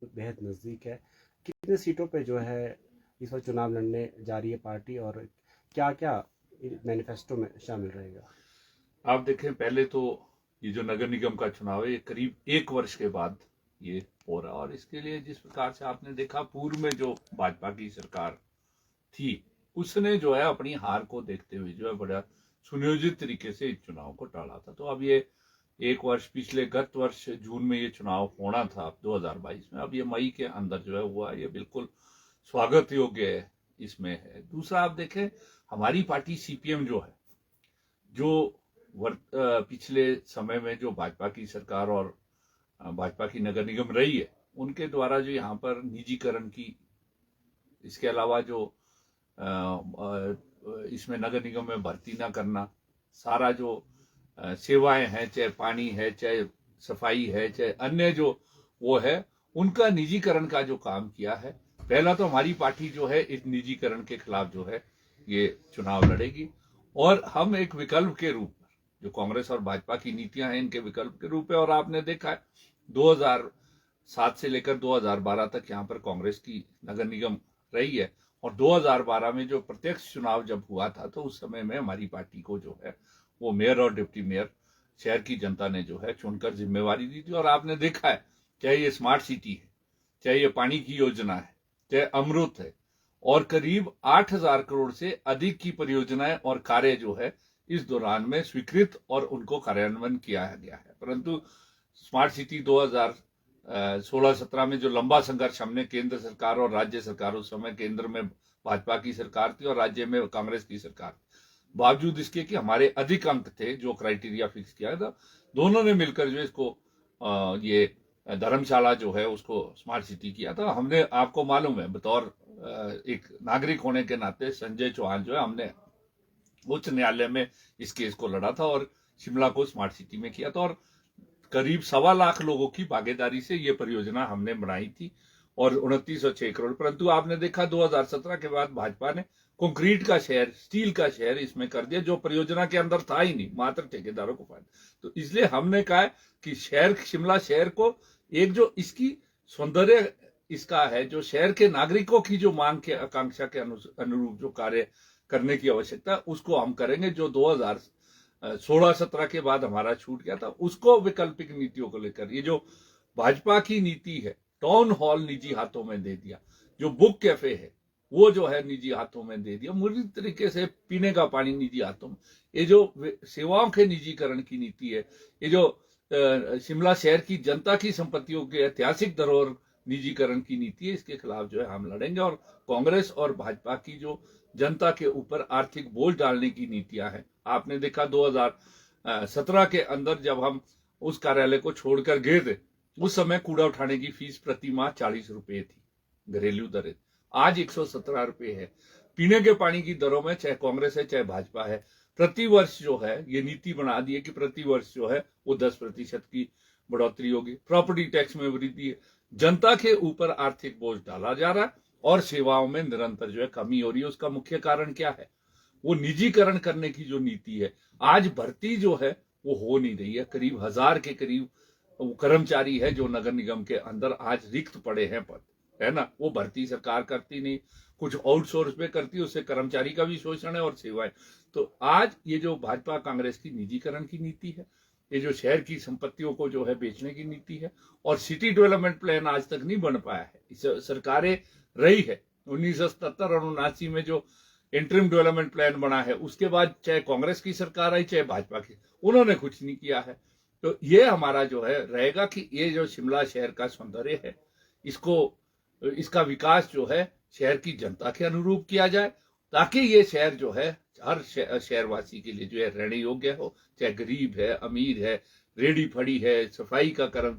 बेहद नज़दीक है। कितने सीटों पे जो है इस बार चुनाव लड़ने जा रही है पार्टी, और क्या क्या मैनिफेस्टो में शामिल रहेगा? आप देखें, पहले तो ये जो नगर निगम का चुनाव है, ये करीब 1 वर्ष के बाद ये हो रहा, और इसके लिए जिस प्रकार से आपने देखा, पूर्व में जो भाजपा की सरकार थी, उसने जो है अपनी हार को देखते हुए जो है बड़ा सुनियोजित तरीके से इस चुनाव को टाला था। तो अब ये 1 वर्ष, पिछले गत वर्ष जून में ये चुनाव होना था 2022 में, अब ये मई के अंदर जो है हुआ, ये बिल्कुल स्वागत योग्य है इसमें है। दूसरा, आप देखें, हमारी पार्टी सीपीएम जो है, जो पिछले समय में जो भाजपा की सरकार और भाजपा की नगर निगम रही है, उनके द्वारा जो यहाँ पर निजीकरण की, इसके अलावा जो इसमें नगर निगम में भर्ती ना करना, सारा जो सेवाएं हैं, चाहे पानी है, चाहे सफाई है, चाहे अन्य जो वो है, उनका निजीकरण का जो काम किया है, पहला तो हमारी पार्टी जो है इस निजीकरण के खिलाफ जो है ये चुनाव लड़ेगी। और हम एक विकल्प के रूप में, जो कांग्रेस और भाजपा की नीतियां हैं, इनके विकल्प के रूप में, और आपने देखा है 2007 से लेकर 2012 तक यहाँ पर कांग्रेस की नगर निगम रही है, और 2012 में जो प्रत्यक्ष चुनाव जब हुआ था, तो उस समय में हमारी पार्टी को जो है वो मेयर और डिप्टी मेयर शहर की जनता ने जो है चुनकर जिम्मेवारी दी थी। और आपने देखा है, चाहे ये स्मार्ट सिटी है, चाहे ये पानी की योजना है, चाहे अमृत है, और करीब 8,000 करोड़ से अधिक की परियोजनाएं और कार्य जो है इस दौरान में स्वीकृत और उनको कार्यान्वयन किया गया है। परंतु स्मार्ट सिटी 2016-17 में जो लंबा संघर्ष हमने केंद्र सरकार और राज्य सरकार, उस समय केंद्र में भाजपा की सरकार थी और राज्य में कांग्रेस की सरकार, बावजूद इसके कि हमारे अधिक अंक थे जो क्राइटेरिया फिक्स किया था, दोनों ने मिलकर जो इसको ये धर्मशाला जो है उसको स्मार्ट सिटी किया था। हमने, आपको मालूम है, बतौर एक नागरिक होने के नाते संजय चौहान जो है, हमने उच्च न्यायालय में इस केस को लड़ा था और शिमला को स्मार्ट सिटी में किया था, और करीब 1.25 लाख लोगों की भागीदारी से ये परियोजना हमने बनाई थी, और 2906 करोड़। परंतु आपने देखा 2017 के बाद भाजपा ने कंक्रीट का शहर, स्टील का शहर इसमें कर दिया, जो परियोजना के अंदर था ही नहीं, मात्र ठेकेदारों को फायदा। तो इसलिए हमने कहा कि शहर, शिमला शहर को एक जो इसकी सौंदर्य इसका है, जो शहर के नागरिकों की जो मांग के, आकांक्षा के अनुरूप जो कार्य करने की आवश्यकता, उसको हम करेंगे। जो 2016-17 के बाद हमारा छूट गया था, उसको वैकल्पिक नीतियों को लेकर, ये जो भाजपा की नीति है, टाउन हॉल निजी हाथों में दे दिया, जो बुक कैफे है वो जो है निजी हाथों में दे दिया, पूरी तरीके से पीने का पानी निजी हाथों में, ये जो सेवाओं के निजीकरण की नीति है, ये जो शिमला शहर की जनता की संपत्तियों के ऐतिहासिक धरोहर निजीकरण की नीति है, इसके खिलाफ जो है हम लड़ेंगे। और कांग्रेस और भाजपा की जो जनता के ऊपर आर्थिक बोझ डालने की नीतियां हैं, आपने देखा 2017 के अंदर जब हम उस कार्यालय को छोड़कर गए थे, उस समय कूड़ा उठाने की फीस प्रति माह 40 रुपए थी, घरेलू दरें, आज 117 रुपए है। पीने के पानी की दरों में, चाहे कांग्रेस है चाहे भाजपा है, प्रति वर्ष जो है ये नीति बना दी है कि प्रति वर्ष जो है वो 10% की बढ़ोतरी होगी। प्रॉपर्टी टैक्स में वृद्धि है, जनता के ऊपर आर्थिक बोझ डाला जा रहा है, और सेवाओं में निरंतर जो है कमी हो रही है। उसका मुख्य कारण क्या है? वो निजीकरण करने की जो नीति है। आज भर्ती जो है वो हो नहीं रही है, करीब 1000 के करीब कर्मचारी है जो नगर निगम के अंदर आज रिक्त पड़े हैं पद, है ना, वो भर्ती सरकार करती नहीं, कुछ आउटसोर्स पे करती है, उससे कर्मचारी का भी शोषण है और सेवाएं। तो आज ये जो भाजपा कांग्रेस की निजीकरण की नीति है, ये जो शहर की संपत्तियों को जो है बेचने की नीति है, और सिटी डेवलपमेंट प्लान आज तक नहीं बन पाया है। इस सरकारें रही है 1977 और 79 में जो इंटरिम डेवलपमेंट प्लान बना है, उसके बाद चाहे कांग्रेस की सरकार आई चाहे भाजपा की, उन्होंने कुछ नहीं किया है। तो ये हमारा जो है रहेगा कि ये जो शिमला शहर का सौंदर्य है, इसको, इसका विकास जो है शहर की जनता के अनुरूप किया जाए, ताकि ये शहर जो है हर शहरवासी के लिए जो है रहने योग्य हो, चाहे गरीब है, अमीर है, रेडी फड़ी है, सफाई का कर्म